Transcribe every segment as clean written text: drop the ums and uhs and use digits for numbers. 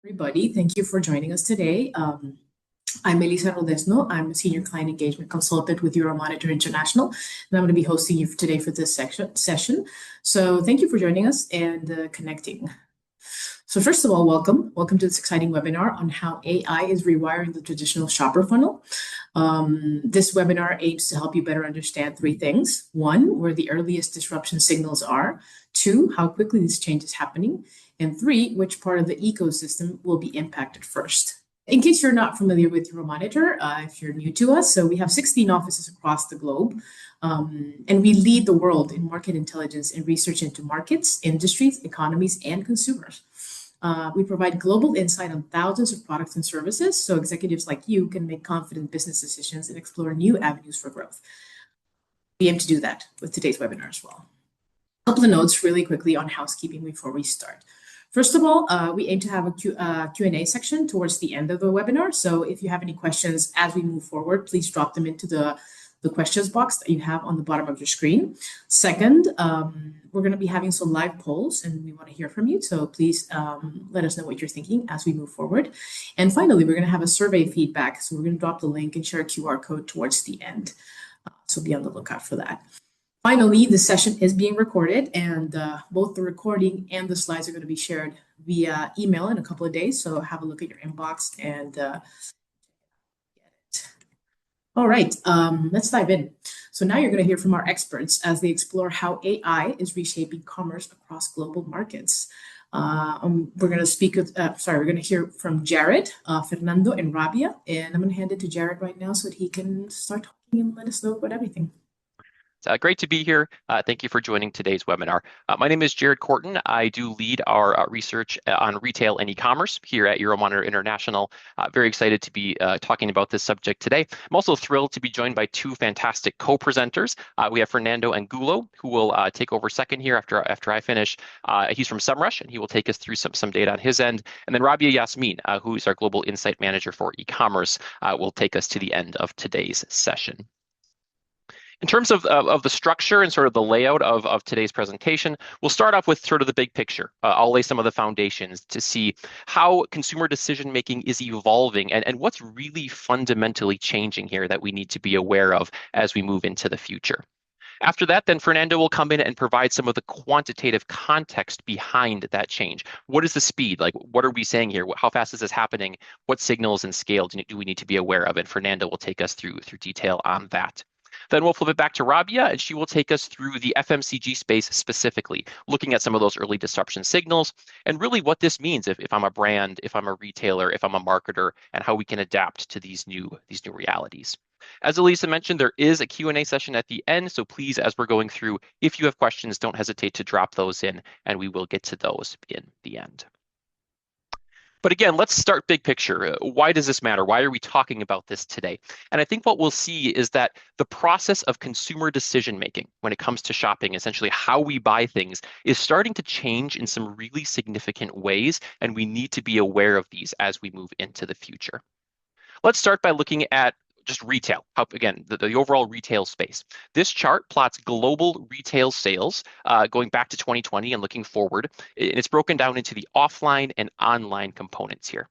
Everybody. Thank you for joining us today. I'm Elisa Rodesno. I'm a Senior Client Engagement Consultant with Euromonitor International, and I'm going to be hosting you today for this session. So thank you for joining us and connecting. So first of all, welcome. Welcome to this exciting webinar on how AI is rewiring the traditional shopper funnel. This webinar aims to help you better understand three things. One, where the earliest disruption signals are. Two, how quickly this change is happening. And three, which part of the ecosystem will be impacted first. In case you're not familiar with Euromonitor, if you're new to us, so we have 16 offices across the globe, and we lead the world in market intelligence and research into markets, industries, economies, and consumers. We provide global insight on thousands of products and services so executives like you can make confident business decisions and explore new avenues for growth. We aim to do that with today's webinar as well. A couple of notes really quickly on housekeeping before we start. First of all, we aim to have a Q&A section towards the end of the webinar. So if you have any questions as we move forward, please drop them into the questions box that you have on the bottom of your screen. Second, we're going to be having some live polls and we want to hear from you. So please let us know what you're thinking as we move forward. And finally, we're going to have a survey feedback. So we're going to drop the link and share a QR code towards the end. So be on the lookout for that. Finally, the session is being recorded and both the recording and the slides are going to be shared via email in a couple of days. So have a look at your inbox and get it. All right, let's dive in. So now you're going to hear from our experts as they explore how AI is reshaping commerce across global markets. We're going to speak with, we're going to hear from Jared, Fernando, and Rabia. And I'm going to hand it to Jared right now so that he can start talking and let us know about everything. It's great to be here. Thank you for joining today's webinar. My name is Jared Corton. I do lead our research on retail and e-commerce here at Euromonitor International. Very excited to be talking about this subject today. I'm also thrilled to be joined by two fantastic co-presenters. We have Fernando Angulo, who will take over second here after I finish. He's from SEMrush, and he will take us through some data on his end. And then Rabia Yasmin, who is our Global Insight Manager for e-commerce, will take us to the end of today's session. In terms of the structure and sort of the layout of today's presentation, we'll start off with sort of the big picture. I'll lay some of the foundations to see how consumer decision-making is evolving and what's really fundamentally changing here that we need to be aware of as we move into the future. After that, then Fernando will come in and provide some of the quantitative context behind that change. What is the speed? Like, what are we saying here? How fast is this happening? What signals and scale do we need to be aware of? And Fernando will take us through detail on that. Then we'll flip it back to Rabia, and she will take us through the FMCG space specifically, looking at some of those early disruption signals and really what this means if I'm a brand, if I'm a retailer, if I'm a marketer, and how we can adapt to these new realities. As Elisa mentioned, there is a Q&A session at the end, so please, as we're going through, if you have questions, don't hesitate to drop those in, and we will get to those in the end. But again, let's start big picture. Why does this matter? Why are we talking about this today? And I think what we'll see is that the process of consumer decision making when it comes to shopping, essentially how we buy things, is starting to change in some really significant ways, and we need to be aware of these as we move into the future. Let's start by looking at just retail, again, the overall retail space. This chart plots global retail sales going back to 2020 and looking forward. And it's broken down into the offline and online components here.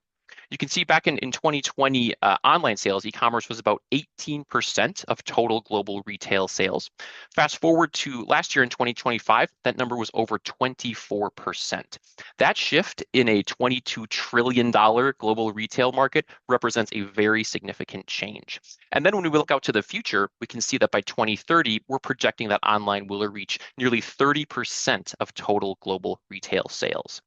You can see back in 2020, online sales, e-commerce was about 18% of total global retail sales. Fast forward to last year in 2025, that number was over 24%. That shift in a $22 trillion global retail market represents a very significant change. And then when we look out to the future, we can see that by 2030, we're projecting that online will reach nearly 30% of total global retail sales.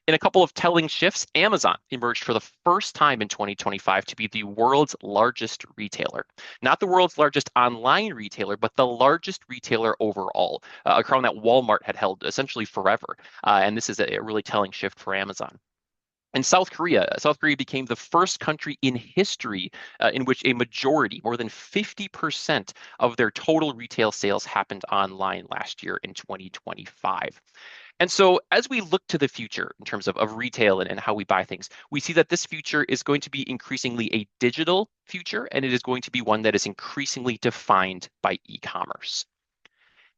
In a couple of telling shifts, Amazon emerged for the first time in 2025 to be the world's largest retailer. Not the world's largest online retailer, but the largest retailer overall, a crown that Walmart had held essentially forever. And this is a really telling shift for Amazon. In South Korea became the first country in history in which a majority, more than 50% of their total retail sales happened online last year in 2025. And so as we look to the future in terms of retail and how we buy things, we see that this future is going to be increasingly a digital future, and it is going to be one that is increasingly defined by e-commerce.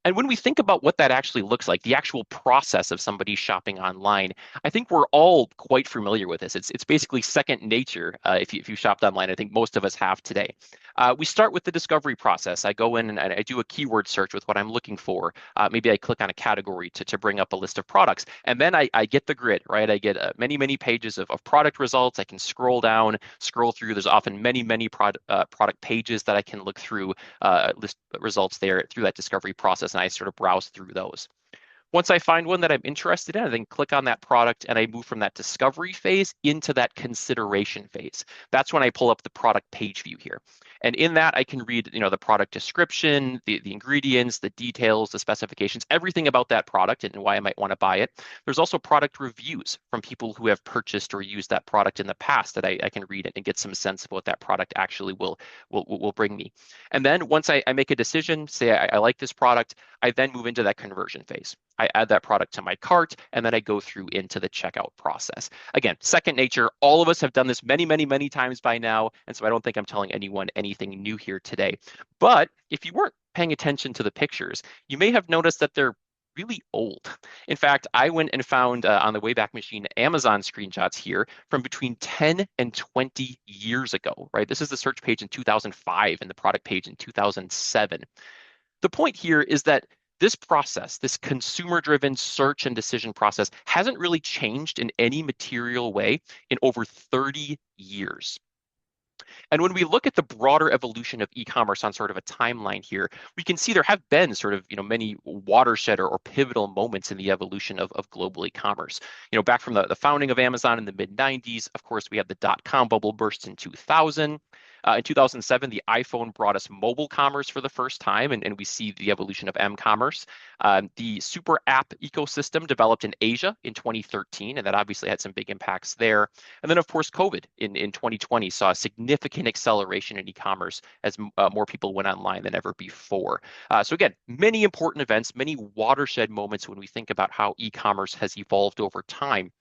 And when we think about what that actually looks like, the actual process of somebody shopping online, I think we're all quite familiar with this. It's basically second nature if you shopped online. I think most of us have today. We start with the discovery process. I go in and I do a keyword search with what I'm looking for. Maybe I click on a category to bring up a list of products. And then I get the grid, right? I get many, many pages of product results. I can scroll down, scroll through. There's often many, many product pages that I can look through, list results there through that discovery process, and I sort of browse through those. Once I find one that I'm interested in, I then click on that product and I move from that discovery phase into that consideration phase. That's when I pull up the product page view here. And in that, I can read, the product description, the ingredients, the details, the specifications, everything about that product and why I might want to buy it. There's also product reviews from people who have purchased or used that product in the past that I can read it and get some sense of what that product actually will bring me. And then once I make a decision, say I like this product, I then move into that conversion phase. I add that product to my cart, and then I go through into the checkout process. Again, second nature. All of us have done this many, many, many times by now, and so I don't think I'm telling anyone anything new here today. But if you weren't paying attention to the pictures, you may have noticed that they're really old. In fact, I went and found on the Wayback Machine Amazon screenshots here from between 10 and 20 years ago, right? This is the search page in 2005 and the product page in 2007. The point here is that this process, this consumer-driven search and decision process, hasn't really changed in any material way in over 30 years. And when we look at the broader evolution of e-commerce on sort of a timeline here, we can see there have been sort of, many watershed or pivotal moments in the evolution of global e-commerce. Back from the founding of Amazon in the mid 90s, of course, we had the dot-com bubble burst in 2000. In 2007, the iPhone brought us mobile commerce for the first time, and we see the evolution of m-commerce. The super app ecosystem developed in Asia in 2013, and that obviously had some big impacts there. And then, of course, COVID in 2020 saw a significant acceleration in e-commerce as more people went online than ever before. So again, many important events, many watershed moments when we think about how e-commerce has evolved over time.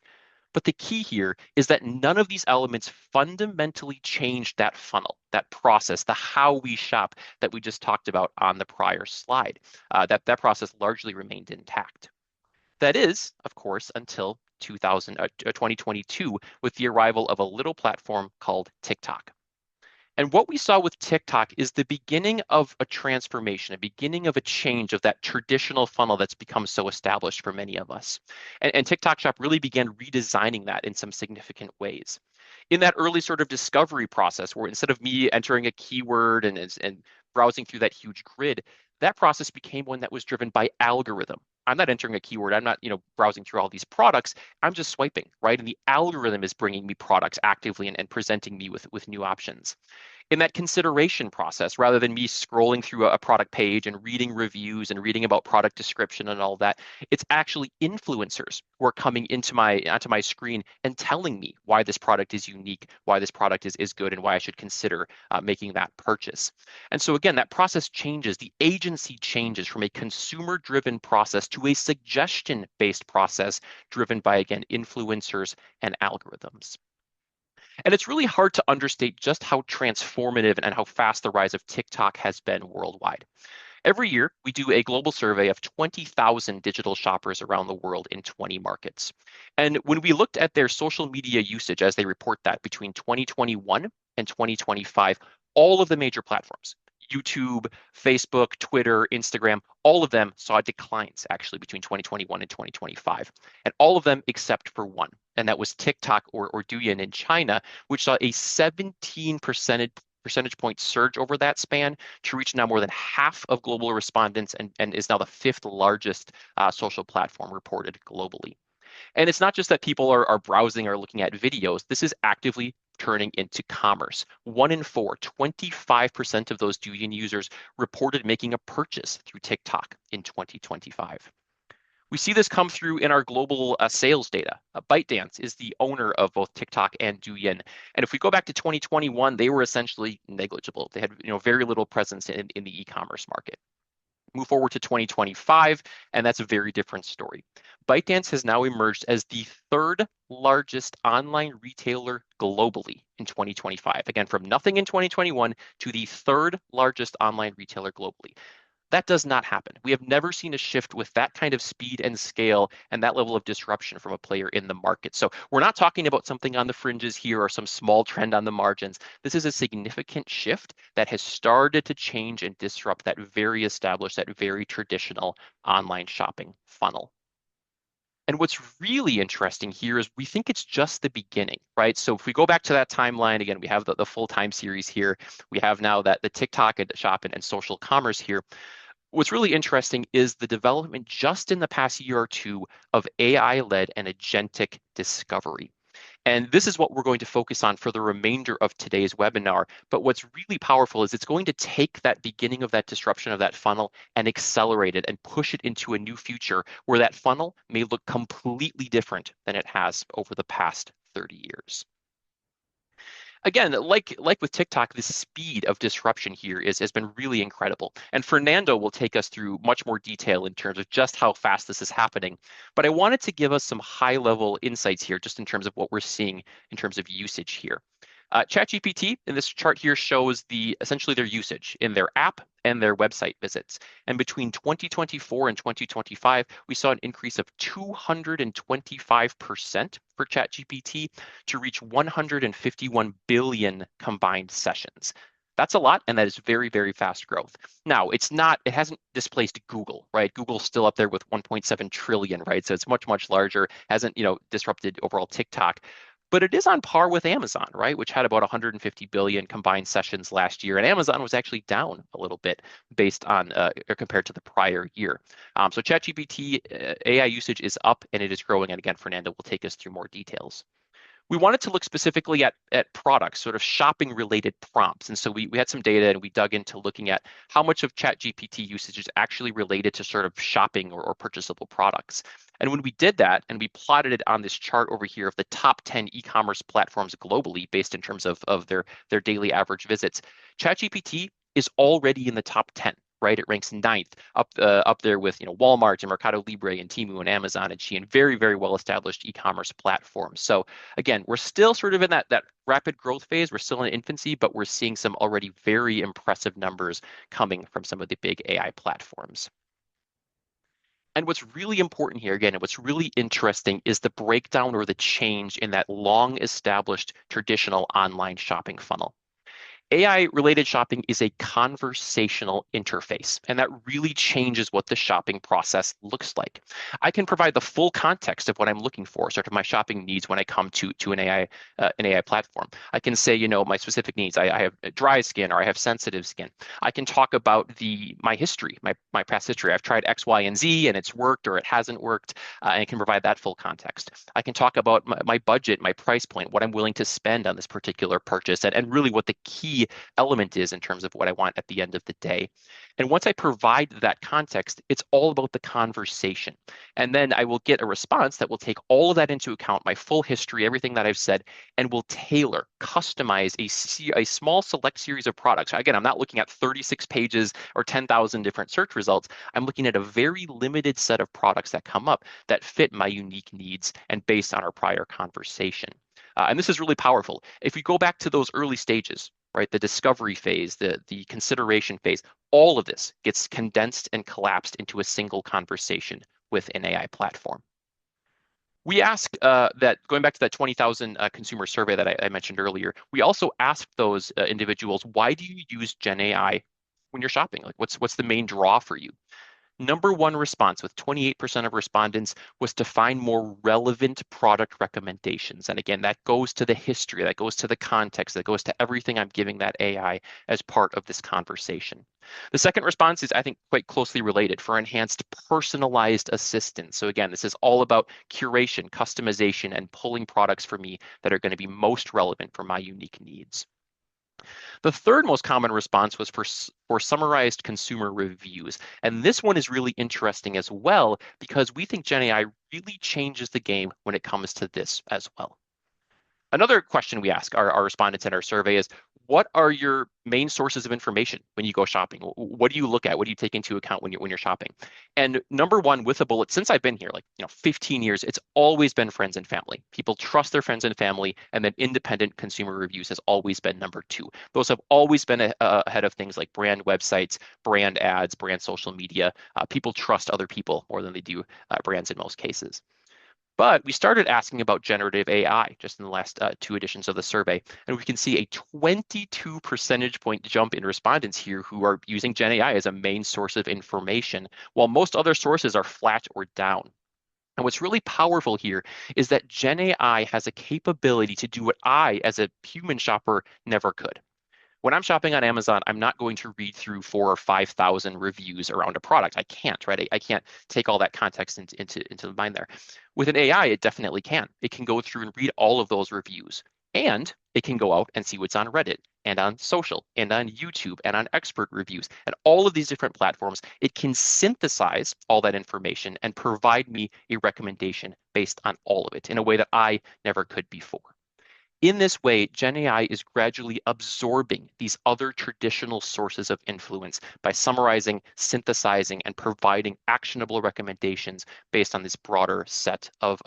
But the key here is that none of these elements fundamentally changed that funnel, that process, the how we shop that we just talked about on the prior slide. That process largely remained intact. That is, of course, until 2022 with the arrival of a little platform called TikTok. And what we saw with TikTok is the beginning of a transformation, a beginning of a change of that traditional funnel that's become so established for many of us. And TikTok Shop really began redesigning that in some significant ways. In that early sort of discovery process, where instead of me entering a keyword and browsing through that huge grid, that process became one that was driven by algorithm. I'm not entering a keyword. I'm not, browsing through all these products. I'm just swiping, right? And the algorithm is bringing me products actively and presenting me with new options. In that consideration process, rather than me scrolling through a product page and reading reviews and reading about product description and all that, it's actually influencers who are coming onto my screen and telling me why this product is unique, why this product is good, and why I should consider making that purchase. And so again, that process changes. The agency changes from a consumer-driven process to a suggestion-based process driven by, again, influencers and algorithms. And it's really hard to understate just how transformative and how fast the rise of TikTok has been worldwide. Every year, we do a global survey of 20,000 digital shoppers around the world in 20 markets. And when we looked at their social media usage as they report that between 2021 and 2025, all of the major platforms, YouTube, Facebook, Twitter, Instagram, all of them saw declines actually between 2021 and 2025. And all of them except for one, and that was TikTok or Douyin in China, which saw a 17 percentage point surge over that span to reach now more than half of global respondents and is now the fifth largest social platform reported globally. And it's not just that people are browsing or looking at videos. This is actively turning into commerce. 1 in 4, 25% of those Douyin users reported making a purchase through TikTok in 2025. We see this come through in our global sales data. ByteDance is the owner of both TikTok and Douyin. And if we go back to 2021, they were essentially negligible. They had very little presence in the e-commerce market. Move forward to 2025, and that's a very different story. ByteDance has now emerged as the third largest online retailer globally in 2025. Again, from nothing in 2021 to the third largest online retailer globally. That does not happen. We have never seen a shift with that kind of speed and scale and that level of disruption from a player in the market. So we're not talking about something on the fringes here or some small trend on the margins. This is a significant shift that has started to change and disrupt that very established, that very traditional online shopping funnel. And what's really interesting here is we think it's just the beginning, right? So if we go back to that timeline, again, we have the full time series here. We have now that the TikTok and shop and social commerce here. What's really interesting is the development just in the past year or two of AI-led and agentic discovery. And this is what we're going to focus on for the remainder of today's webinar. But what's really powerful is it's going to take that beginning of that disruption of that funnel and accelerate it and push it into a new future where that funnel may look completely different than it has over the past 30 years. Again, like with TikTok, the speed of disruption here has been really incredible. And Fernando will take us through much more detail in terms of just how fast this is happening. But I wanted to give us some high-level insights here, just in terms of what we're seeing in terms of usage here. ChatGPT in this chart here shows essentially their usage in their app and their website visits. And between 2024 and 2025, we saw an increase of 225% for ChatGPT to reach 151 billion combined sessions. That's a lot, and that is very, very fast growth. Now, it hasn't displaced Google, right? Google's still up there with 1.7 trillion, right? So it's much, much larger, hasn't, disrupted overall TikTok. But it is on par with Amazon, right, which had about 150 billion combined sessions last year. And Amazon was actually down a little bit based on or compared to the prior year. So ChatGPT AI usage is up and it is growing. And again, Fernando will take us through more details. We wanted to look specifically at products, sort of shopping related prompts. And so we had some data and we dug into looking at how much of ChatGPT usage is actually related to sort of shopping or purchasable products. And when we did that and we plotted it on this chart over here of the top 10 e-commerce platforms globally based in terms of their daily average visits, ChatGPT is already in the top 10. Right, it ranks ninth up there with Walmart and Mercado Libre and Temu and Amazon and Shein, very, very well established e-commerce platforms. So again, we're still sort of in that rapid growth phase. We're still in infancy, but we're seeing some already very impressive numbers coming from some of the big AI platforms. And what's really important here, again, and what's really interesting is the breakdown or the change in that long established traditional online shopping funnel. AI-related shopping is a conversational interface, and that really changes what the shopping process looks like. I can provide the full context of what I'm looking for, sort of my shopping needs when I come to an AI platform. I can say, my specific needs. I have dry skin or I have sensitive skin. I can talk about my history, my past history. I've tried X, Y, and Z, and it's worked or it hasn't worked, and I can provide that full context. I can talk about my budget, my price point, what I'm willing to spend on this particular purchase, and really what the key element is in terms of what I want at the end of the day. And once I provide that context, it's all about the conversation. And then I will get a response that will take all of that into account, my full history, everything that I've said, and will tailor, customize a small select series of products. Again, I'm not looking at 36 pages or 10,000 different search results. I'm looking at a very limited set of products that come up that fit my unique needs and based on our prior conversation. And this is really powerful. If we go back to those early stages, right, the discovery phase, the consideration phase, all of this gets condensed and collapsed into a single conversation with an AI platform. We asked that, going back to that 20,000 consumer survey that I mentioned earlier, we also asked those individuals, why do you use Gen AI when you're shopping? Like, what's the main draw for you? Number one response with 28% of respondents was to find more relevant product recommendations. And again, that goes to the history, that goes to the context, that goes to everything I'm giving that AI as part of this conversation. The second response is, I think, quite closely related for enhanced personalized assistance. So again, this is all about curation, customization, and pulling products for me that are going to be most relevant for my unique needs. The third most common response was for summarized consumer reviews. And this one is really interesting as well, because we think Gen AI really changes the game when it comes to this as well. Another question we ask our respondents in our survey is, what are your main sources of information when you go shopping? What do you look at? What do you take into account when you're shopping? And number one, with a bullet, since I've been here, 15 years, it's always been friends and family. People trust their friends and family, and then independent consumer reviews has always been number two. Those have always been ahead of things like brand websites, brand ads, brand social media. People trust other people more than they do brands in most cases. But we started asking about generative AI just in the last two editions of the survey, and we can see a 22 percentage point jump in respondents here who are using Gen AI as a main source of information, while most other sources are flat or down. And what's really powerful here is that Gen AI has a capability to do what I, as a human shopper, never could. When I'm shopping on Amazon, I'm not going to read through 4 or 5,000 reviews around a product. I can't, right? I can't take all that context into the mind there. With an AI, it definitely can. It can go through and read all of those reviews, and it can go out and see what's on Reddit and on social and on YouTube and on expert reviews and all of these different platforms. It can synthesize all that information and provide me a recommendation based on all of it in a way that I never could before. In this way, Gen AI is gradually absorbing these other traditional sources of influence by summarizing, synthesizing, and providing actionable recommendations based on this broader set of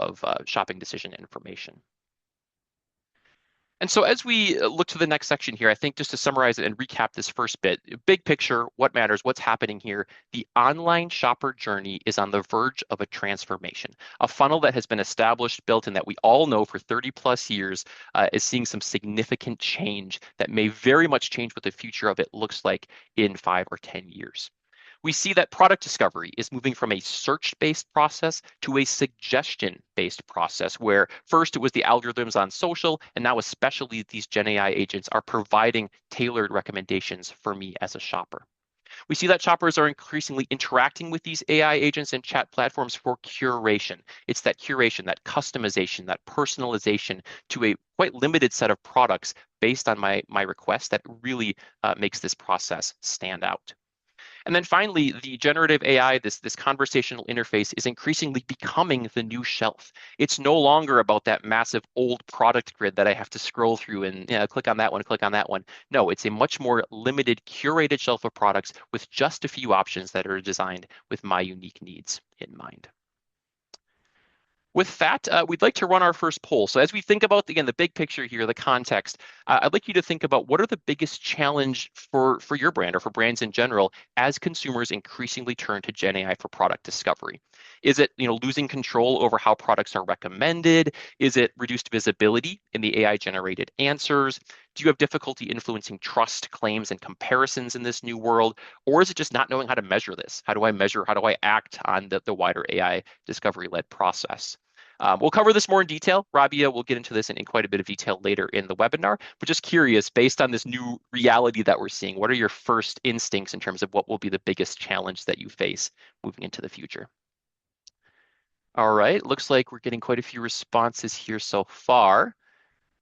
shopping decision information. And so as we look to the next section here, I think just to summarize it and recap this first bit, big picture, what matters, what's happening here, the online shopper journey is on the verge of a transformation. A funnel that has been established, built, and that we all know for 30 plus years is seeing some significant change that may very much change what the future of it looks like in 5 or 10 years. We see that product discovery is moving from a search-based process to a suggestion-based process, where first it was the algorithms on social, and now especially these Gen AI agents are providing tailored recommendations for me as a shopper. We see that shoppers are increasingly interacting with these AI agents and chat platforms for curation. It's that curation, that customization, that personalization to a quite limited set of products based on my request that really makes this process stand out. And then finally, the generative AI, this conversational interface, is increasingly becoming the new shelf. It's no longer about that massive old product grid that I have to scroll through and click on that one, click on that one. No, it's a much more limited, curated shelf of products with just a few options that are designed with my unique needs in mind. With that, we'd like to run our first poll. So as we think about, again, the big picture here, the context, I'd like you to think about what are the biggest challenge for your brand or for brands in general as consumers increasingly turn to Gen AI for product discovery. Is it losing control over how products are recommended? Is it reduced visibility in the AI-generated answers? Do you have difficulty influencing trust, claims, and comparisons in this new world? Or is it just not knowing how to measure this? How do I measure? How do I act on the wider AI discovery-led process? We'll cover this more in detail. Rabia will get into this in quite a bit of detail later in the webinar, but just curious, based on this new reality that we're seeing, what are your first instincts in terms of what will be the biggest challenge that you face moving into the future? All right, looks like we're getting quite a few responses here so far.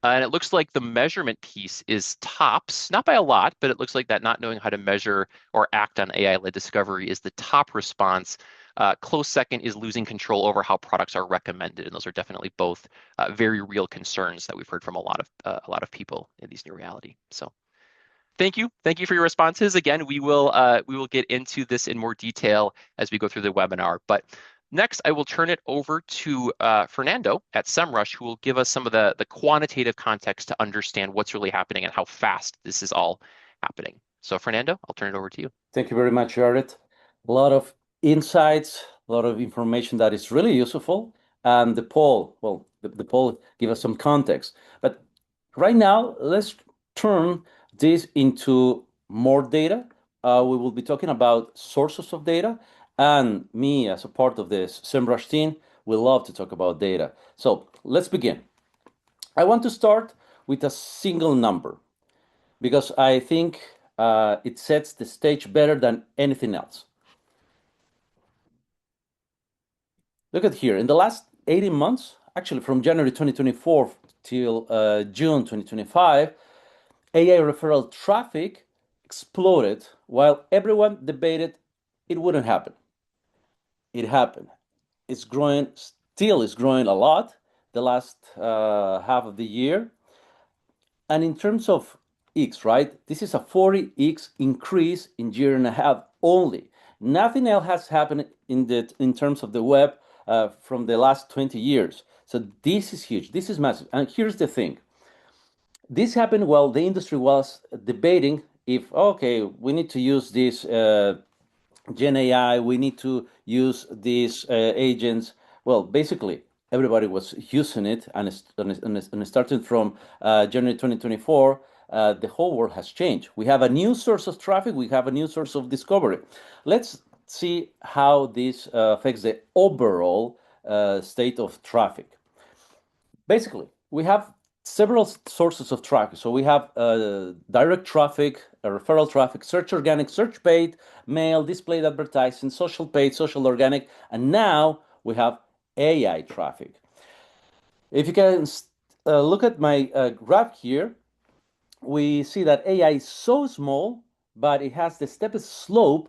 And it looks like the measurement piece is tops, not by a lot, but it looks like that not knowing how to measure or act on AI-led discovery is the top response. Close second is losing control over how products are recommended, and those are definitely both very real concerns that we've heard from a lot of people in these new reality. So, thank you for your responses. Again, we will get into this in more detail as we go through the webinar, but. Next, I will turn it over to Fernando at SEMrush, who will give us some of the quantitative context to understand what's really happening and how fast this is all happening. So Fernando, I'll turn it over to you. Thank you very much, Jared. A lot of insights, a lot of information that is really useful. And the poll, well, the poll give us some context. But right now, let's turn this into more data. We will be talking about sources of data. And me, as a part of this SEMrush team, we love to talk about data. So let's begin. I want to start with a single number because I think it sets the stage better than anything else. Look at here. In the last 18 months, actually from January 2024 till June 2025, AI referral traffic exploded while everyone debated it wouldn't happen. It happened. It's growing, still is growing a lot the last half of the year. And in terms of 40x, right? This is a 40x increase in year and a half only. Nothing else has happened in terms of the web from the last 20 years. So this is huge. This is massive. And here's the thing. This happened while the industry was debating if, okay, we need to use this Gen AI, we need to use these agents. Well, basically, everybody was using it, and starting from January 2024, the whole world has changed. We have a new source of traffic, we have a new source of discovery. Let's see how this affects the overall state of traffic. Basically, we have several sources of traffic. So we have direct traffic, referral traffic, search organic, search paid, mail, displayed advertising, social paid, social organic, and now we have AI traffic. If you can look at my graph here, we see that AI is so small, but it has the steepest slope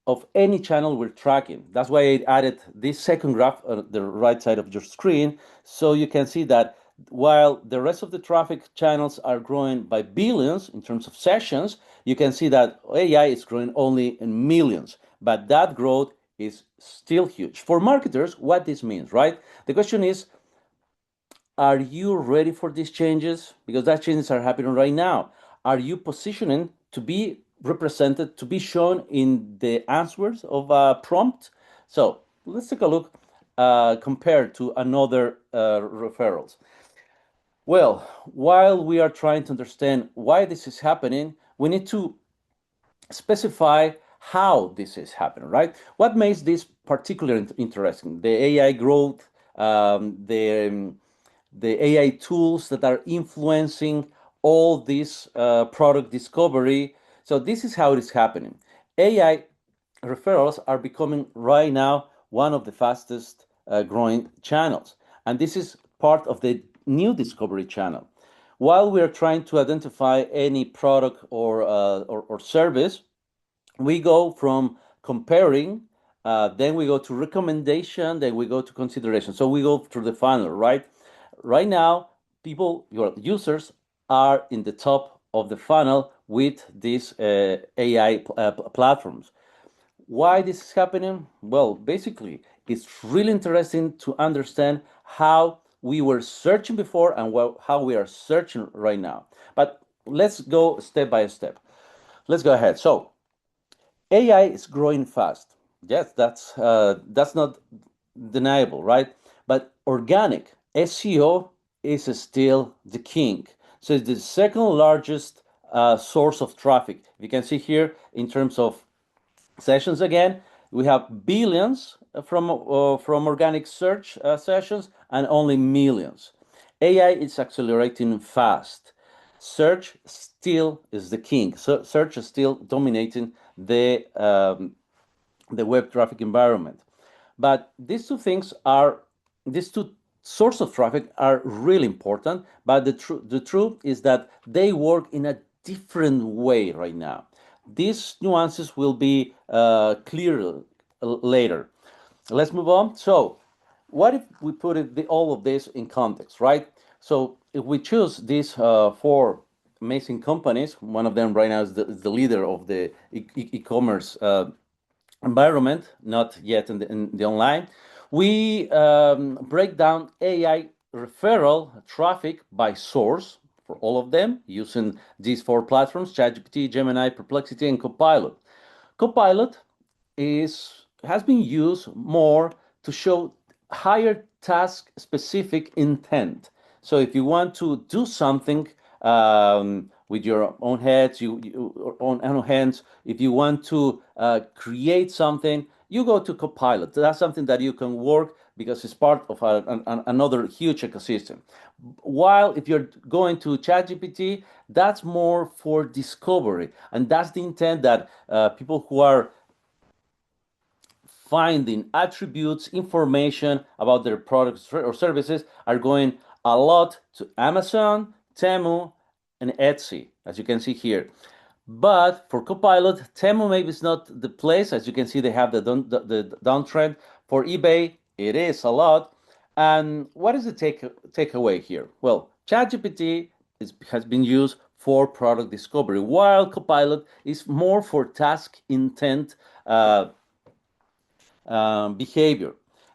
of any channel we're tracking. That's why I added this second graph on the right side of your screen, so you can see that while the rest of the traffic channels are growing by billions in terms of sessions, you can see that AI is growing only in millions, but that growth is still huge. For marketers, what this means, right? The question is, are you ready for these changes? Because that changes are happening right now. Are you positioning to be represented, to be shown in the answers of a prompt? So let's take a look compared to another referrals. Well, while we are trying to understand why this is happening, we need to specify how this is happening, right? What makes this particularly interesting? The AI growth, the AI tools that are influencing all this product discovery. So this is how it is happening. AI referrals are becoming right now one of the fastest growing channels. And this is part of the new discovery channel. While we are trying to identify any product or service, we go from comparing, then we go to recommendation, then we go to consideration. So we go through the funnel, right? Right now, people, your users, are in the top of the funnel with these AI platforms. Why this is happening? Well, basically, it's really interesting to understand how we were searching before and how we are searching right now. But let's go step by step. Let's go ahead. So AI is growing fast. Yes, that's not deniable, right? But organic SEO is still the king. So it's the second largest source of traffic. You can see here in terms of sessions again, we have billions from organic search sessions and only millions. AI is accelerating fast. Search still is the king. So search is still dominating the web traffic environment. But these two sources of traffic are really important. But the truth is that they work in a different way right now. These nuances will be clear later. Let's move on. So, what if we put all of this in context, right? So, if we choose these four amazing companies, one of them right now is the leader of the e-commerce environment, not yet in the online. We break down AI referral traffic by source for all of them using these four platforms: ChatGPT, Gemini, Perplexity, and Copilot. Copilot has been used more to show higher task specific intent. So if you want to do something with your own heads, own hands, if you want to create something, you go to Copilot. That's something that you can work because it's part of another huge ecosystem. While if you're going to ChatGPT, that's more for discovery, and that's the intent that people who are finding attributes, information about their products or services are going a lot to Amazon, Temu, and Etsy, as you can see here. But for Copilot, Temu maybe is not the place. As you can see, they have the downtrend. For eBay, it is a lot. And what is the takeaway here? Well, ChatGPT has been used for product discovery, while Copilot is more for task intent behavior.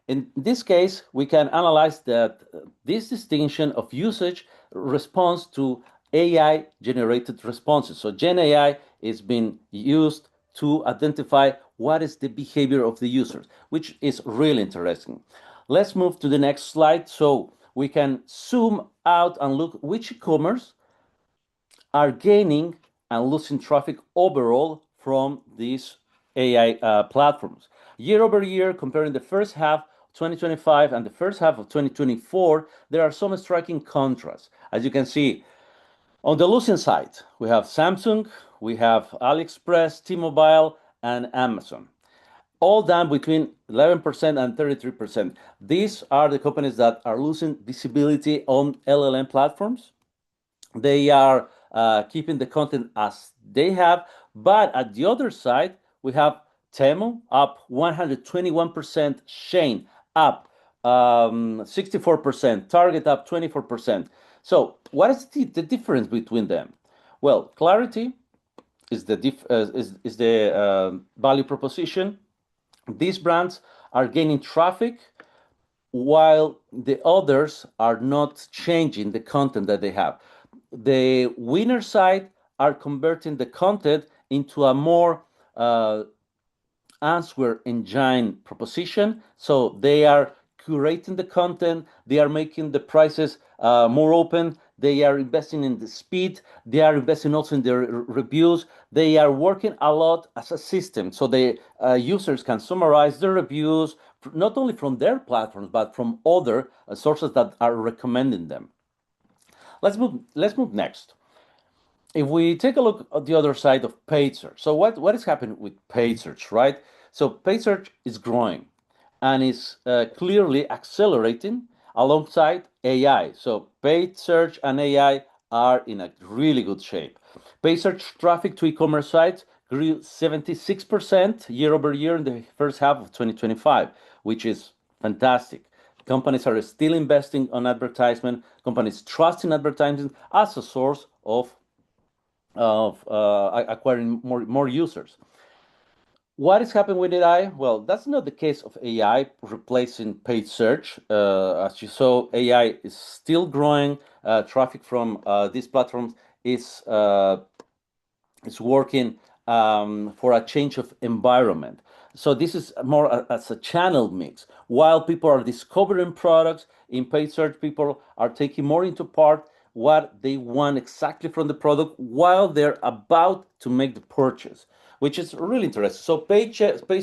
In this case, we can analyze that this distinction of usage responds to AI-generated responses. So Gen AI is being used to identify what is the behavior of the users, which is really interesting. Let's move to the next slide so we can zoom out and look which e-commerce are gaining and losing traffic overall from these AI platforms. Year over year, comparing the first half 2025 and the first half of 2024, there are some striking contrasts. As you can see, on the losing side, we have Samsung, we have AliExpress, T-Mobile, and Amazon, all down between 11% and 33%. These are the companies that are losing visibility on LLM platforms. They are keeping the content as they have, but at the other side, we have Temu up 121%, Shane up 64%, Target up 24%. So what is the difference between them? Well, clarity is the value proposition. These brands are gaining traffic while the others are not changing the content that they have. The winner side are converting the content into a more answer engine proposition. So they are curating the content, they are making the prices more open, they are investing in the speed, they are investing also in their reviews, they are working a lot as a system so the users can summarize their reviews not only from their platforms but from other sources that are recommending them. Let's move next. If we take a look at the other side of paid search, so what is happening with paid search, right? So paid search is growing and is clearly accelerating alongside AI. So paid search and AI are in a really good shape. Paid search traffic to e-commerce sites grew 76% year over year in the first half of 2025, which is fantastic. Companies are still investing on advertisement. Companies trust in advertising as a source of acquiring more users. What is happening with AI? Well, that's not the case of AI replacing paid search. As you saw, AI is still growing. Traffic from these platforms is working for a change of environment. So this is more as a channel mix. While people are discovering products in paid search, people are taking more into part what they want exactly from the product while they're about to make the purchase, which is really interesting. So paid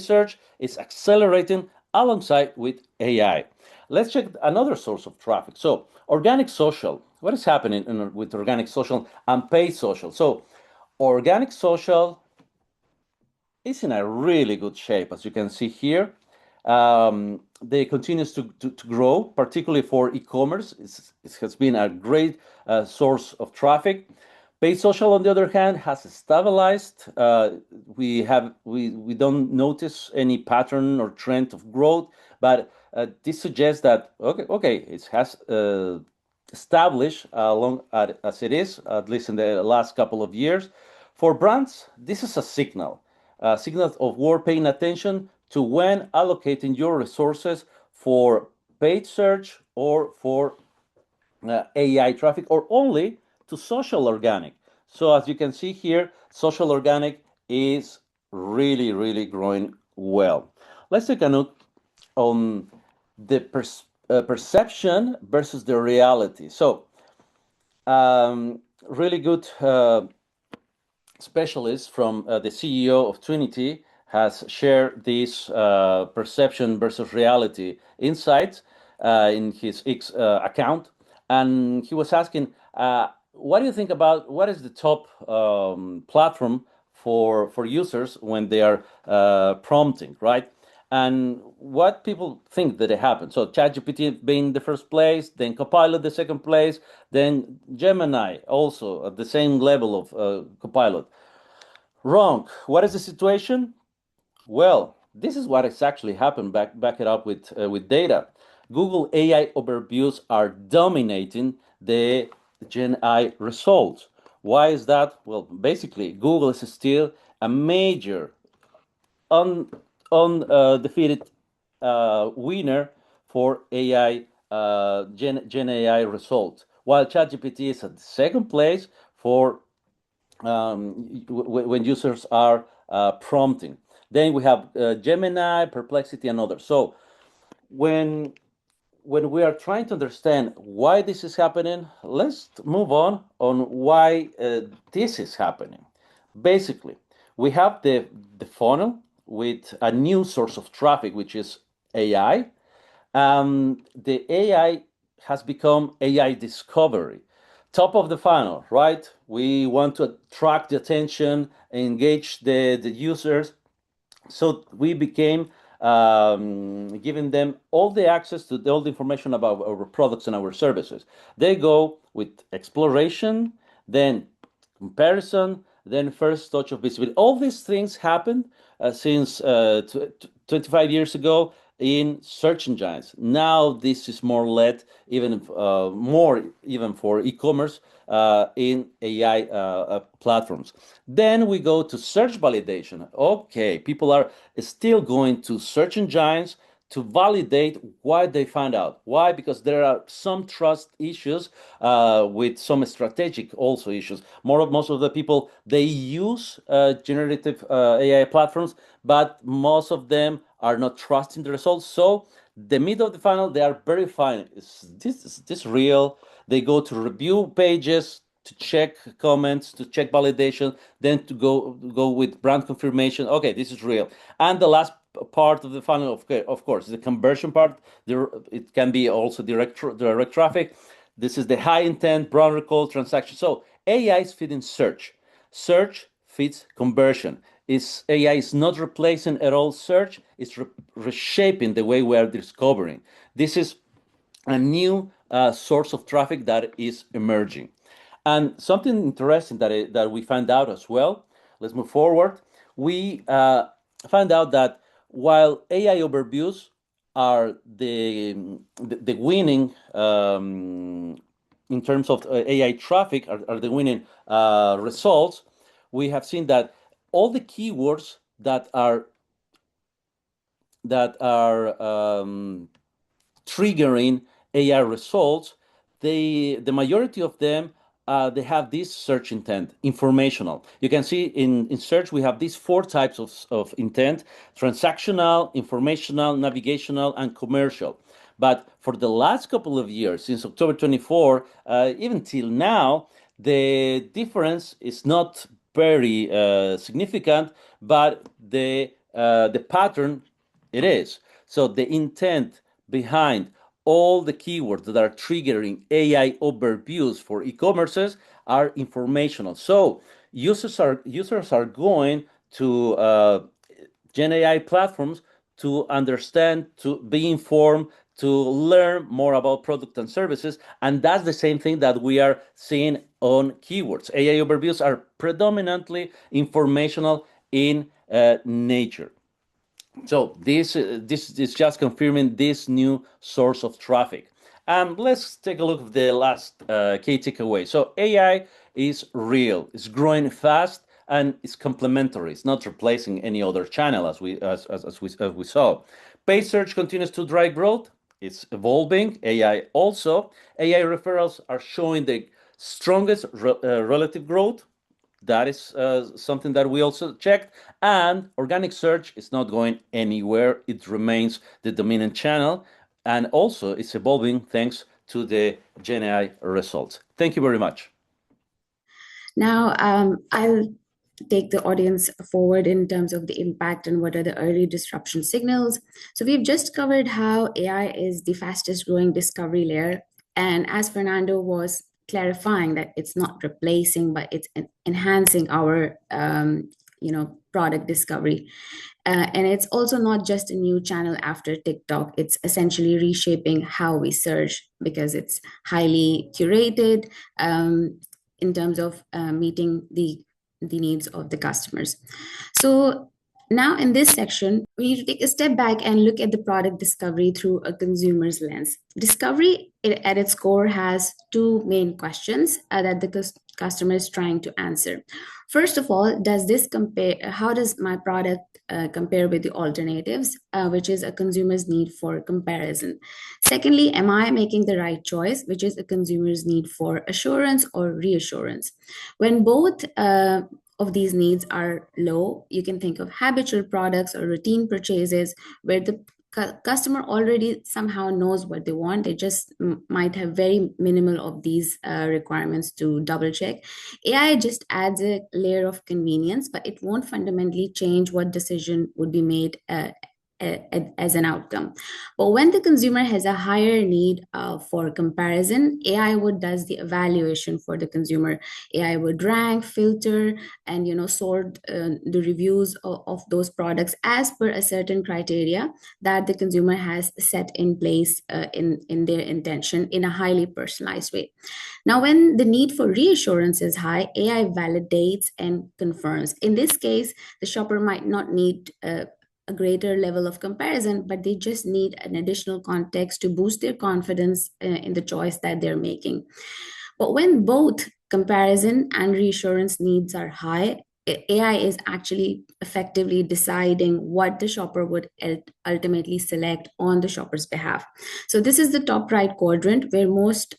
search is accelerating alongside with AI. Let's check another source of traffic. So organic social. What is happening with organic social and paid social? So organic social is in a really good shape, as you can see here. They continues to grow, particularly for e-commerce. It has been a great source of traffic. Paid social, on the other hand, has stabilized. We don't notice any pattern or trend of growth, but this suggests that okay, it has established along as it is, at least in the last couple of years. For brands, this is a signal of worth paying attention to when allocating your resources for paid search or for AI traffic or only to social organic. So as you can see here, social organic is really, really growing well. Let's take a look on the perception versus the reality. So really good specialist from the CEO of Trinity has shared this perception versus reality insights in his X account. And he was asking, what do you think about what is the top platform for users when they are prompting, right? And what people think that it happens. So ChatGPT being the first place, then Copilot the second place, then Gemini also at the same level of Copilot. Wrong. What is the situation? Well, this is what has actually happened. Back it up with data. Google AI overviews are dominating the Gen AI results, Why is that? Well, basically, Google is still a major undefeated winner for AI, Gen AI results, while ChatGPT is at the second place for when users are prompting. Then we have Gemini, Perplexity, and others. So when we are trying to understand why this is happening, let's move on why this is happening. Basically, we have the funnel with a new source of traffic, which is AI. The AI has become AI discovery. Top of the funnel, right? We want to attract the attention, engage the users, so we became giving them all the access to all the information about our products and our services. They go with exploration, then comparison, then first touch of visibility. All these things happened since 25 years ago in search engines. Now this is more led, even more even for e-commerce in AI platforms. Then we go to search validation. Okay, people are still going to search engines to validate what they find out. Why? Because there are some trust issues with some strategic also issues. Most of the people, they use generative AI platforms, but most of them are not trusting the results. So the middle of the funnel, they are verifying, is this real? They go to review pages to check comments, to check validation, then to go with brand confirmation. Okay, this is real. And the last part of the funnel, of course, the conversion part. It can be also direct traffic. This is the high intent brand recall transaction. So AI is feeding search. Search feeds conversion. AI is not replacing at all search. It's reshaping the way we are discovering. This is a new source of traffic that is emerging. And something interesting that we found out as well, let's move forward. We found out that while AI overviews are the winning in terms of AI traffic, are the winning results, we have seen that all the keywords that are triggering AI results, the majority of them they have this search intent, informational. You can see in search we have these four types of intent: transactional, informational, navigational, and commercial. But for the last couple of years, since October 24, even till now, the difference is not very significant, but the pattern it is. So the intent behind all the keywords that are triggering AI overviews for e-commerces are informational. So users are going to Gen AI platforms to understand, to be informed, to learn more about products and services. And that's the same thing that we are seeing on keywords. AI overviews are predominantly informational in nature. So this is just confirming this new source of traffic. Let's take a look at the last key takeaway. So AI is real, it's growing fast, and it's complementary. It's not replacing any other channel as we saw. Paid search continues to drive growth. It's evolving. AI also. AI referrals are showing the strongest relative growth. That is something that we also checked. And organic search is not going anywhere. It remains the dominant channel. And also it's evolving thanks to the Gen AI results. Thank you very much. Now, I'll take the audience forward in terms of the impact and what are the early disruption signals. So we've just covered how AI is the fastest growing discovery layer. And as Fernando was clarifying that it's not replacing, but it's enhancing our product discovery. And it's also not just a new channel after TikTok. It's essentially reshaping how we search because it's highly curated in terms of meeting the needs of the customers. So now in this section, we need to take a step back and look at the product discovery through a consumer's lens. Discovery at its core has two main questions that the customer is trying to answer. First of all, how does my product compare with the alternatives, which is a consumer's need for comparison? Secondly, am I making the right choice, which is a consumer's need for assurance or reassurance? When both of these needs are low, you can think of habitual products or routine purchases where the customer already somehow knows what they want. They just might have very minimal of these requirements to double check. AI just adds a layer of convenience, but it won't fundamentally change what decision would be made as an outcome. But when the consumer has a higher need for comparison, AI would does the evaluation for the consumer. AI would rank, filter, and sort the reviews of those products as per a certain criteria that the consumer has set in place in their intention in a highly personalized way. Now, when the need for reassurance is high, AI validates and confirms. In this case, the shopper might not need a greater level of comparison, but they just need an additional context to boost their confidence in the choice that they're making. But when both comparison and reassurance needs are high, AI is actually effectively deciding what the shopper would ultimately select on the shopper's behalf. So this is the top right quadrant where most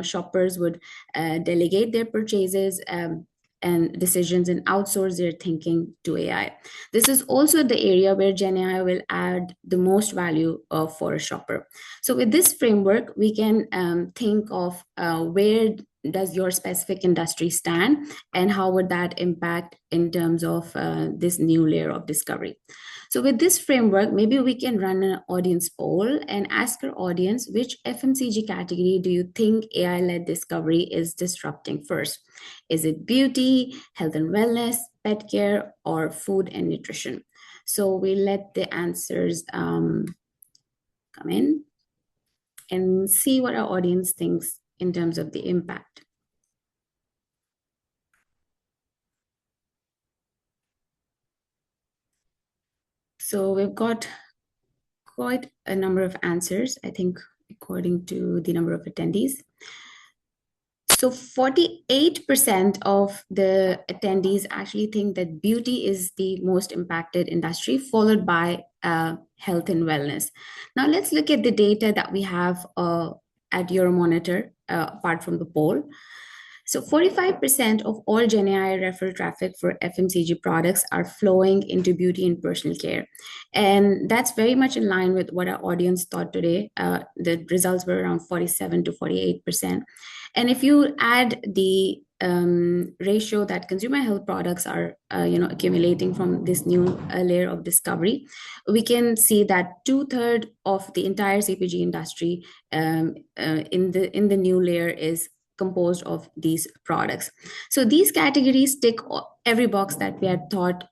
shoppers would delegate their purchases and decisions and outsource their thinking to AI. This is also the area where Gen AI will add the most value for a shopper. So with this framework, we can think of where does your specific industry stand and how would that impact in terms of this new layer of discovery. So with this framework, maybe we can run an audience poll and ask our audience, which FMCG category do you think AI-led discovery is disrupting first? Is it beauty, health and wellness, pet care, or food and nutrition? So we let the answers come in and see what our audience thinks in terms of the impact. So we've got quite a number of answers, I think, according to the number of attendees. So 48% of the attendees actually think that beauty is the most impacted industry, followed by health and wellness. Now let's look at the data that we have at Euromonitor, apart from the poll. So 45% of all Gen AI referral traffic for FMCG products are flowing into beauty and personal care. And that's very much in line with what our audience thought today. The results were around 47 to 48%. And if you add the ratio that consumer health products are accumulating from this new layer of discovery, we can see that 2/3 of the entire CPG industry in the new layer is composed of these products. So these categories tick every box that we had thought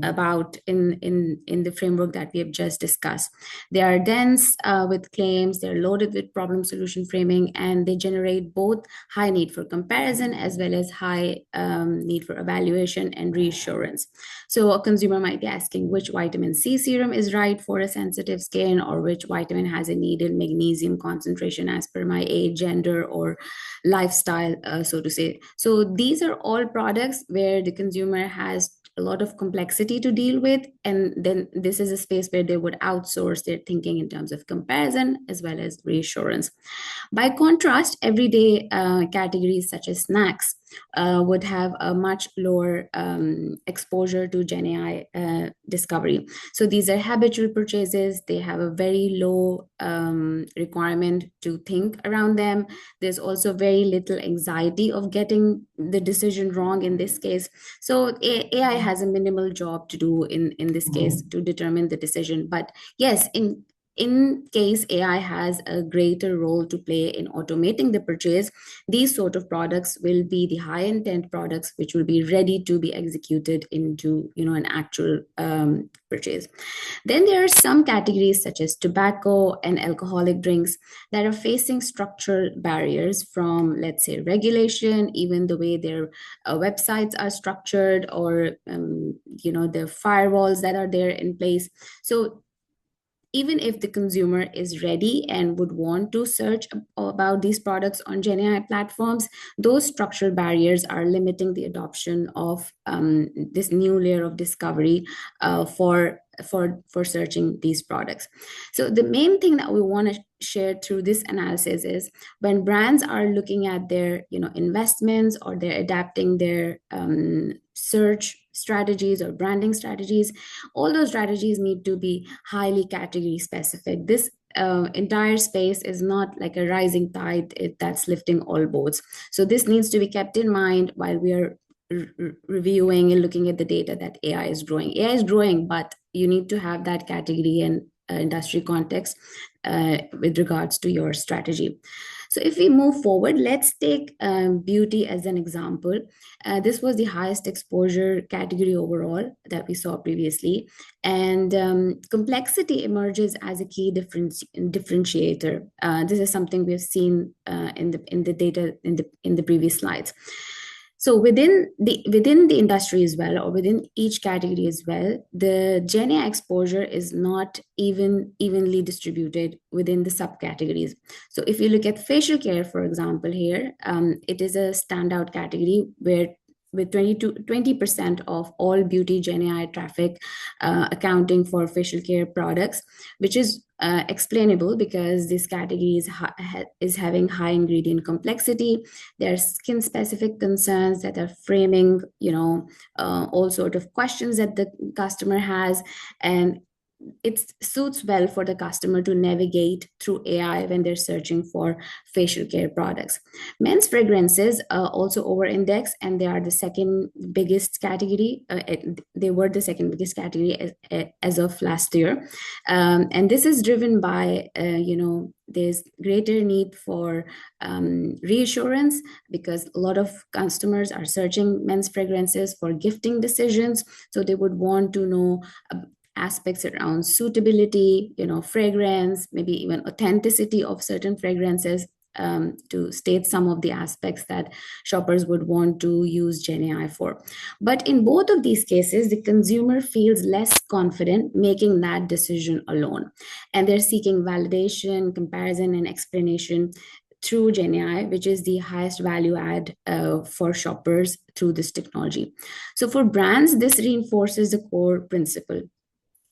about in the framework that we have just discussed. They are dense with claims, they're loaded with problem solution framing, and they generate both high need for comparison as well as high need for evaluation and reassurance. So a consumer might be asking which vitamin C serum is right for a sensitive skin, or which vitamin has a needed magnesium concentration as per my age, gender, or lifestyle, so to say. So these are all products where the consumer has a lot of complexity to deal with, and then this is a space where they would outsource their thinking in terms of comparison as well as reassurance. By contrast, everyday categories such as snacks would have a much lower exposure to Gen AI discovery. So these are habitual purchases. They have a very low requirement to think around them. There's also very little anxiety of getting the decision wrong in this case. So AI has a minimal job to do in this case to determine the decision. But yes, in case AI has a greater role to play in automating the purchase, these sort of products will be the high intent products which will be ready to be executed into an actual purchase. Then there are some categories such as tobacco and alcoholic drinks that are facing structural barriers from, let's say, regulation, even the way their websites are structured, or the firewalls that are there in place. So even if the consumer is ready and would want to search about these products on GenAI platforms, those structural barriers are limiting the adoption of this new layer of discovery for searching these products. So the main thing that we want to share through this analysis is when brands are looking at their investments, or they're adapting their search strategies or branding strategies, all those strategies need to be highly category specific. This entire space is not like a rising tide that's lifting all boats. So this needs to be kept in mind while we are reviewing and looking at the data that AI is growing. AI is growing, but you need to have that category and industry context with regards to your strategy. So if we move forward, let's take beauty as an example. This was the highest exposure category overall that we saw previously. And complexity emerges as a key differentiator. This is something we've seen in the data in the previous slides. So within the industry as well, or within each category as well, the GenAI exposure is not evenly distributed within the subcategories. So if you look at facial care, for example, here, it is a standout category where with 20% of all beauty GenAI traffic accounting for facial care products, which is explainable because this category is having high ingredient complexity. There are skin specific concerns that are framing, all sort of questions that the customer has, and it suits well for the customer to navigate through AI when they're searching for facial care products. Men's fragrances also over-index, and they are the second biggest category. They were the second biggest category as of last year. And this is driven by, there's greater need for reassurance, because a lot of customers are searching men's fragrances for gifting decisions. So they would want to know aspects around suitability, fragrance, maybe even authenticity of certain fragrances, to state some of the aspects that shoppers would want to use GenAI for. But in both of these cases, the consumer feels less confident making that decision alone. And they're seeking validation, comparison, and explanation through GenAI, which is the highest value add for shoppers through this technology. So for brands, this reinforces the core principle.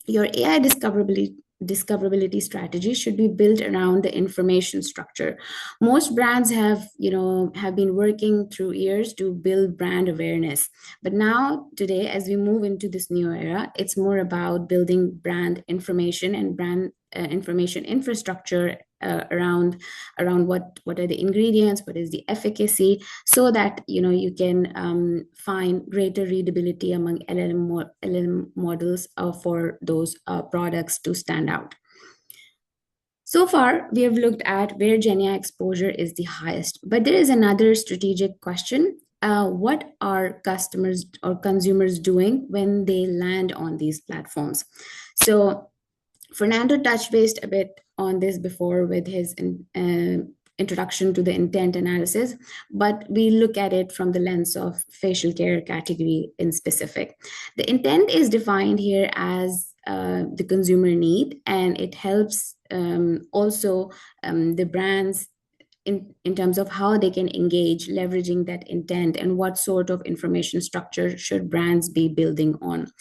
Your AI discoverability strategy should be built around the information structure. Most brands have been working through years to build brand awareness. But now, today, as we move into this new era, it's more about building brand information and brand information infrastructure around what are the ingredients, what is the efficacy, so that you can find greater readability among LLM models for those products to stand out. So far, we have looked at where GenAI exposure is the highest, but there is another strategic question. What are customers or consumers doing when they land on these platforms? So Fernando touched base a bit on this before with his introduction to the intent analysis, but we look at it from the lens of facial care category in specific. The intent is defined here as the consumer need, and it helps also the brands in terms of how they can engage, leveraging that intent, and what sort of information structure should brands be building on.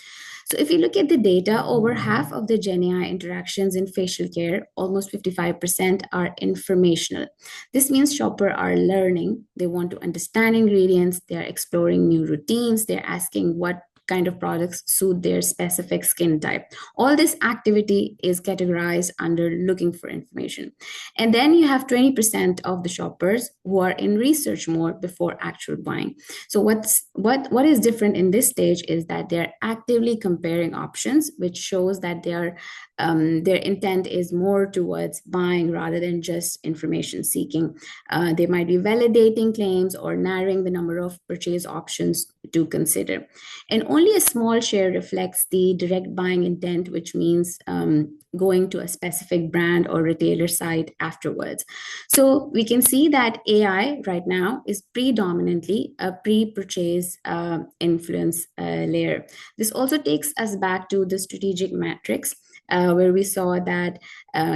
So if you look at the data, over half of the GenAI interactions in facial care, almost 55%, are informational. This means shoppers are learning. They want to understand ingredients. They're exploring new routines. They're asking what kind of products suit their specific skin type. All this activity is categorized under looking for information. And then you have 20% of the shoppers who are in research mode before actual buying. So what is different in this stage is that they're actively comparing options, which shows that their intent is more towards buying rather than just information seeking. They might be validating claims or narrowing the number of purchase options to consider. And only a small share reflects the direct buying intent, which means going to a specific brand or retailer site afterwards. So we can see that AI right now is predominantly a pre-purchase influence layer. This also takes us back to the strategic matrix. where we saw that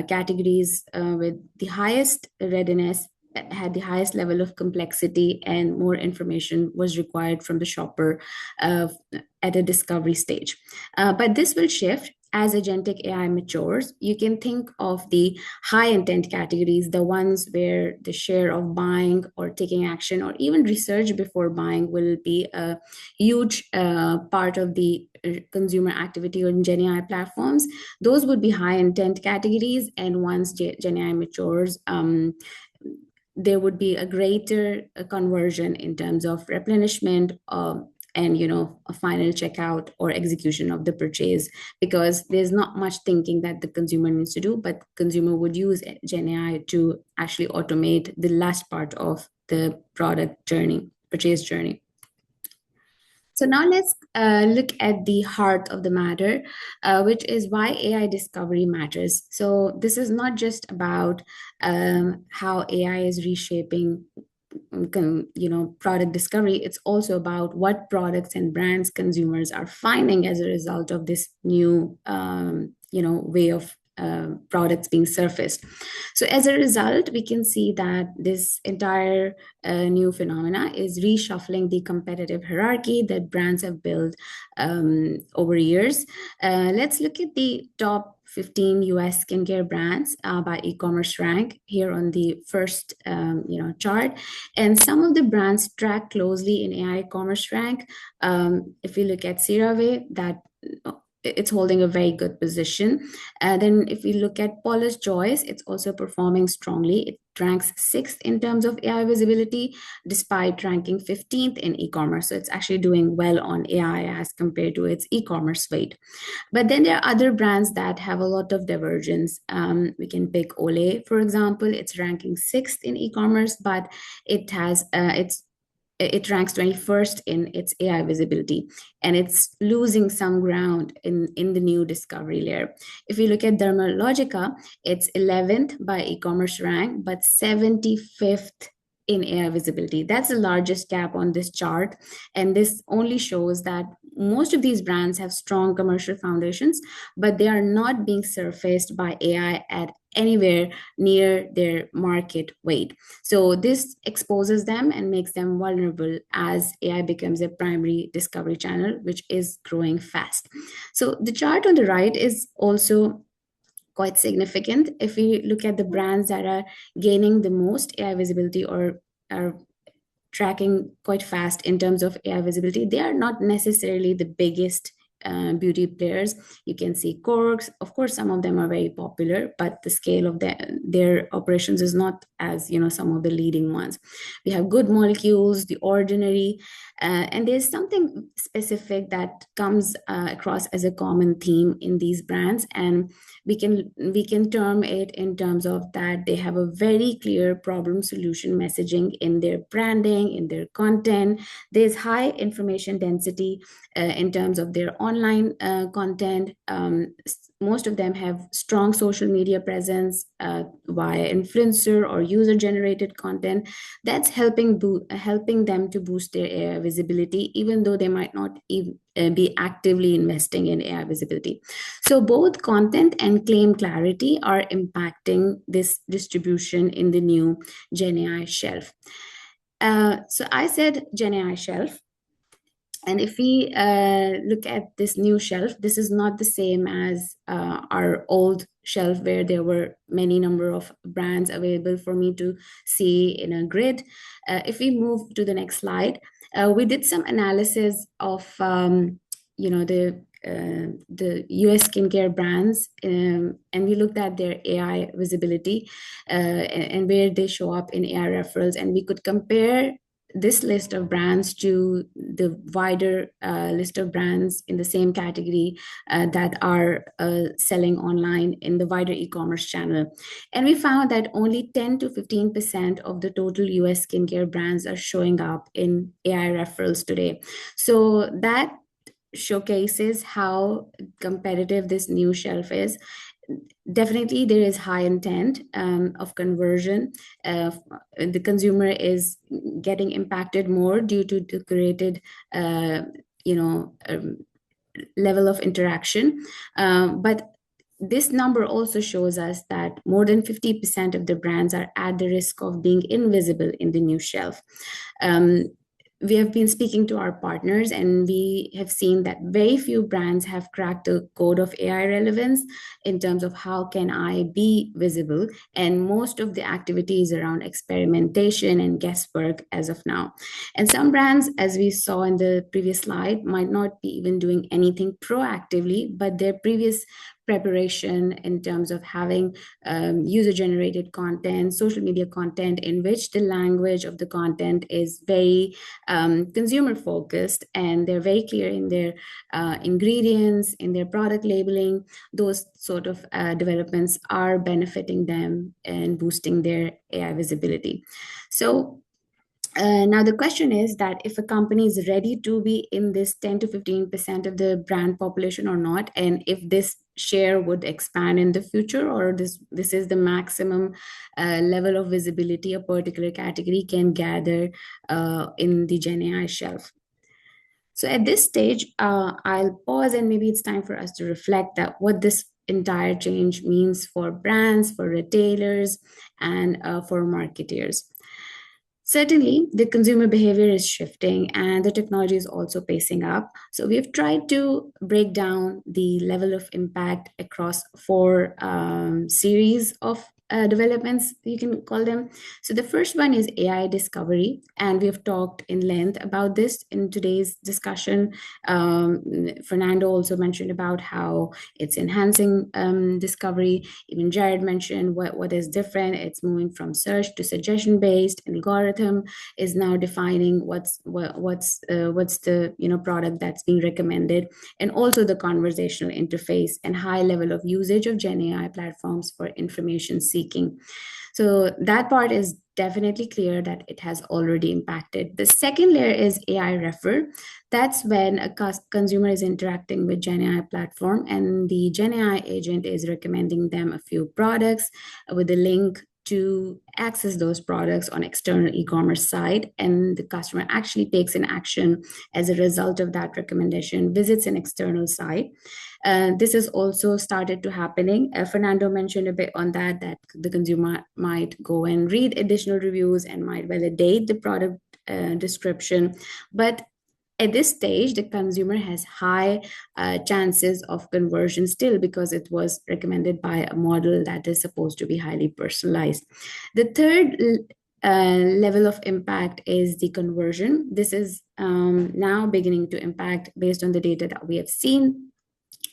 categories with the highest readiness had the highest level of complexity, and more information was required from the shopper at a discovery stage. But this will shift as agentic AI matures. You can think of the high intent categories, the ones where the share of buying or taking action or even research before buying will be a huge part of the consumer activity on Gen AI platforms. Those would be high intent categories, and once Gen AI matures, there would be a greater conversion in terms of replenishment and a final checkout or execution of the purchase, because there's not much thinking that the consumer needs to do, but consumer would use Gen AI to actually automate the last part of the product journey, purchase journey. So now let's look at the heart of the matter, which is why AI discovery matters. So this is not just about how AI is reshaping product discovery. It's also about what products and brands consumers are finding as a result of this new way of products being surfaced. So as a result, we can see that this entire new phenomena is reshuffling the competitive hierarchy that brands have built over years. Let's look at the top 15 US skincare brands by e-commerce rank here on the first chart. And some of the brands track closely in AI commerce rank. If we look at CeraVe, that it's holding a very good position. Then if we look at Paula's Choice, it's also performing strongly. It ranks 6th in terms of AI visibility, despite ranking 15th in e-commerce. So it's actually doing well on AI as compared to its e-commerce weight. But then there are other brands that have a lot of divergence. We can pick Olay, for example. It's ranking 6th in e-commerce, but it ranks 21st in its AI visibility, and it's losing some ground in the new discovery layer. If you look at Dermalogica, it's 11th by e-commerce rank, but 75th in AI visibility. That's the largest gap on this chart, and this only shows that most of these brands have strong commercial foundations, but they are not being surfaced by AI at anywhere near their market weight. So this exposes them and makes them vulnerable as AI becomes a primary discovery channel, which is growing fast. So the chart on the right is also quite significant. If we look at the brands that are gaining the most AI visibility or are tracking quite fast in terms of AI visibility, they are not necessarily the biggest beauty players. You can see Corks. Of course, some of them are very popular, but the scale of their operations is not as some of the leading ones. We have Good Molecules, The Ordinary, and there's something specific that comes across as a common theme in these brands, and we can term it in terms of that they have a very clear problem solution messaging in their branding, in their content. There's high information density in terms of their online content. Most of them have strong social media presence via influencer or user generated content. That's helping them to boost their AI visibility, even though they might not even be actively investing in AI visibility. So both content and claim clarity are impacting this distribution in the new Gen AI shelf. So I said Gen AI shelf. And if we look at this new shelf, this is not the same as our old shelf where there were many number of brands available for me to see in a grid. If we move to the next slide, we did some analysis of the US skincare brands, and we looked at their AI visibility and where they show up in AI referrals, and we could compare this list of brands to the wider list of brands in the same category that are selling online in the wider e-commerce channel. And we found that only 10 to 15% of the total US skincare brands are showing up in AI referrals today. So that showcases how competitive this new shelf is. Definitely, there is high intent of conversion. The consumer is getting impacted more due to the created, level of interaction. But this number also shows us that more than 50% of the brands are at the risk of being invisible in the new shelf. We have been speaking to our partners, and we have seen that very few brands have cracked the code of AI relevance in terms of how can I be visible. And most of the activity is around experimentation and guesswork as of now. And some brands, as we saw in the previous slide, might not be even doing anything proactively, but their previous preparation in terms of having user-generated content, social media content, in which the language of the content is very consumer-focused, and they're very clear in their ingredients, in their product labeling. Those sort of developments are benefiting them and boosting their AI visibility. So now the question is that if a company is ready to be in this 10 to 15% of the brand population or not, and if this share would expand in the future, or this is the maximum level of visibility a particular category can gather in the Gen AI shelf. So at this stage, I'll pause, and maybe it's time for us to reflect that what this entire change means for brands, for retailers, and for marketers. Certainly, the consumer behavior is shifting and the technology is also pacing up. So we've tried to break down the level of impact across four series of developments, you can call them. So the first one is AI discovery, and we've talked in length about this in today's discussion. Fernando also mentioned about how it's enhancing discovery. Even Jared mentioned what is different. It's moving from search to suggestion-based. Algorithm is now defining what's the product that's being recommended, and also the conversational interface and high level of usage of Gen AI platforms for information seeking. So that part is definitely clear that it has already impacted. The second layer is AI refer. That's when a consumer is interacting with Gen AI platform, and the Gen AI agent is recommending them a few products with a link to access those products on external e-commerce site, and the customer actually takes an action as a result of that recommendation, visits an external site. This has also started to happening. Fernando mentioned a bit on that the consumer might go and read additional reviews and might validate the product description. But at this stage, the consumer has high chances of conversion still, because it was recommended by a model that is supposed to be highly personalized. The third level of impact is the conversion. This is now beginning to impact based on the data that we have seen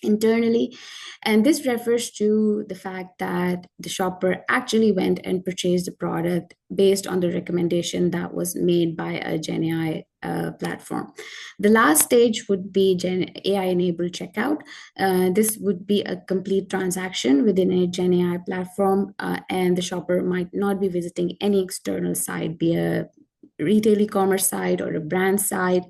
internally, and this refers to the fact that the shopper actually went and purchased the product based on the recommendation that was made by a Gen AI platform. The last stage would be Gen AI enabled checkout. This would be a complete transaction within a Gen AI platform, and the shopper might not be visiting any external site, be a retail e-commerce site or a brand site,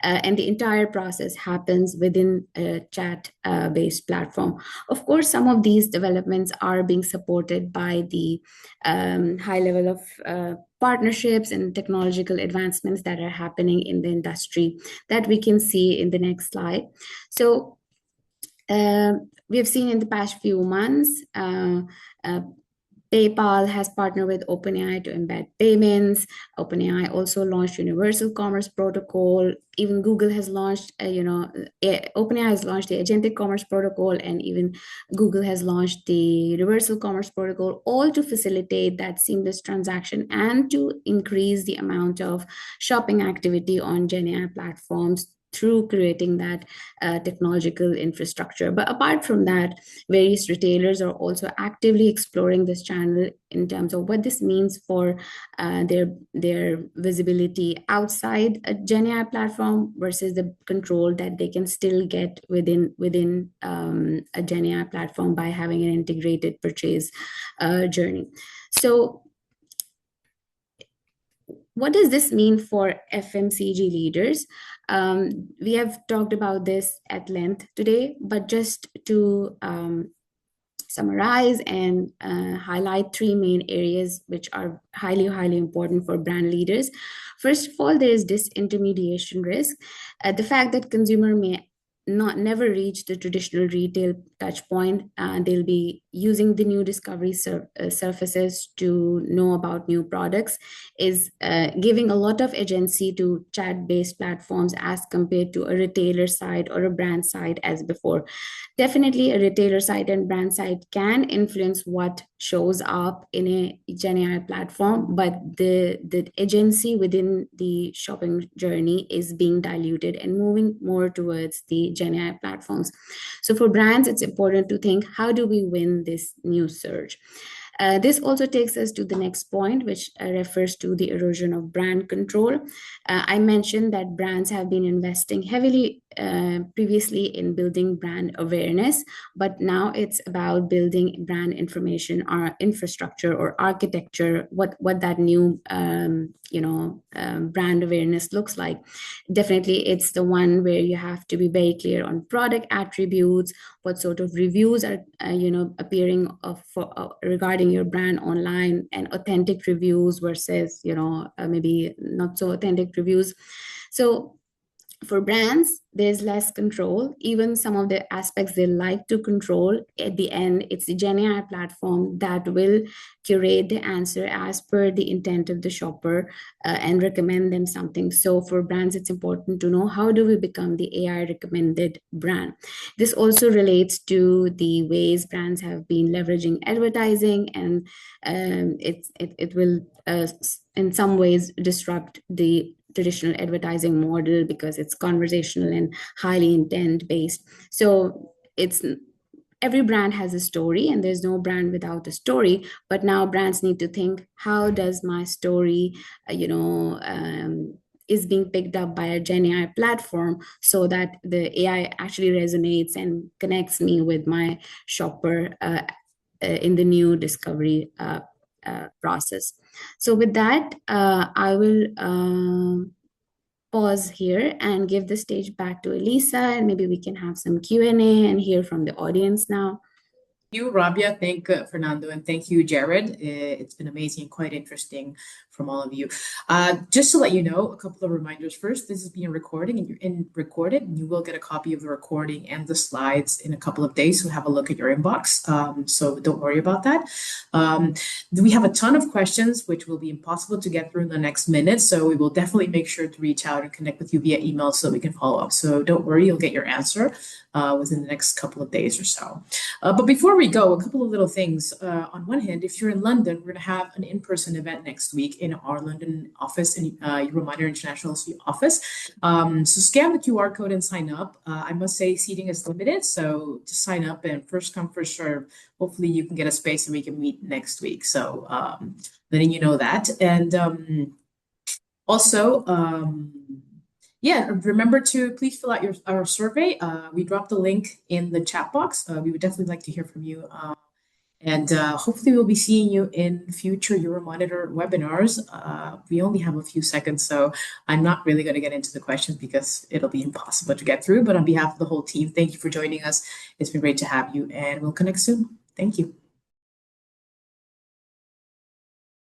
and the entire process happens within a chat-based platform. Of course, some of these developments are being supported by the high level of partnerships and technological advancements that are happening in the industry that we can see in the next slide. So we have seen in the past few months, PayPal has partnered with OpenAI to embed payments. OpenAI also launched Universal Commerce Protocol. Even Google has launched, OpenAI has launched the Agentic Commerce Protocol, and even Google has launched the Universal Commerce Protocol, all to facilitate that seamless transaction and to increase the amount of shopping activity on Gen AI platforms through creating that technological infrastructure. But apart from that, various retailers are also actively exploring this channel in terms of what this means for their visibility outside a Gen AI platform versus the control that they can still get within a Gen AI platform by having an integrated purchase journey. So what does this mean for FMCG leaders? We have talked about this at length today, but just to summarize and highlight three main areas which are highly, highly important for brand leaders. First of all, there is disintermediation risk. The fact that consumer may never reach the traditional retail touch point. They'll be using the new discovery surfaces to know about new products, is giving a lot of agency to chat-based platforms as compared to a retailer side or a brand side as before. Definitely, a retailer side and brand side can influence what shows up in a Gen AI platform, but the agency within the shopping journey is being diluted and moving more towards the Gen AI platforms. So for brands, it's important to think, how do we win this new surge? This also takes us to the next point, which refers to the erosion of brand control. I mentioned that brands have been investing heavily previously in building brand awareness, but now it's about building brand information or infrastructure or architecture, what that new brand awareness looks like. Definitely, it's the one where you have to be very clear on product attributes, what sort of reviews are appearing regarding your brand online, and authentic reviews versus maybe not so authentic reviews. So for brands, there's less control. Even some of the aspects they like to control, at the end, it's the Gen AI platform that will curate the answer as per the intent of the shopper and recommend them something. So for brands, it's important to know, how do we become the AI recommended brand? This also relates to the ways brands have been leveraging advertising, and it will in some ways disrupt the traditional advertising model because it's conversational and highly intent based. So it's every brand has a story, and there's no brand without a story. But now brands need to think, how does my story is being picked up by a Gen AI platform so that the AI actually resonates and connects me with my shopper in the new discovery process. So with that, I will pause here and give the stage back to Elisa, and maybe we can have some Q&A and hear from the audience now. Thank you, Rabia. Thank Fernando, and thank you, Jared. It's been amazing and quite interesting from all of you. Just to let you know, a couple of reminders. First, this is being recorded, and recorded, and you will get a copy of the recording and the slides in a couple of days. So have a look at your inbox. So don't worry about that. We have a ton of questions, which will be impossible to get through in the next minute. So we will definitely make sure to reach out and connect with you via email so we can follow up. So don't worry, you'll get your answer within the next couple of days or so. But before we go, a couple of little things. On one hand, if you're in London, we're going to have an in-person event next week in our London office, in Euromonitor International office. So scan the QR code and sign up. I must say seating is limited, so just sign up and first come, first serve. Hopefully you can get a space and we can meet next week. So letting you know that. And also, yeah, remember to please fill out our survey. We dropped the link in the chat box. We would definitely like to hear from you. And hopefully we'll be seeing you in future Euromonitor webinars. We only have a few seconds, so I'm not really going to get into the questions because it'll be impossible to get through. But on behalf of the whole team, thank you for joining us. It's been great to have you, and we'll connect soon. Thank you.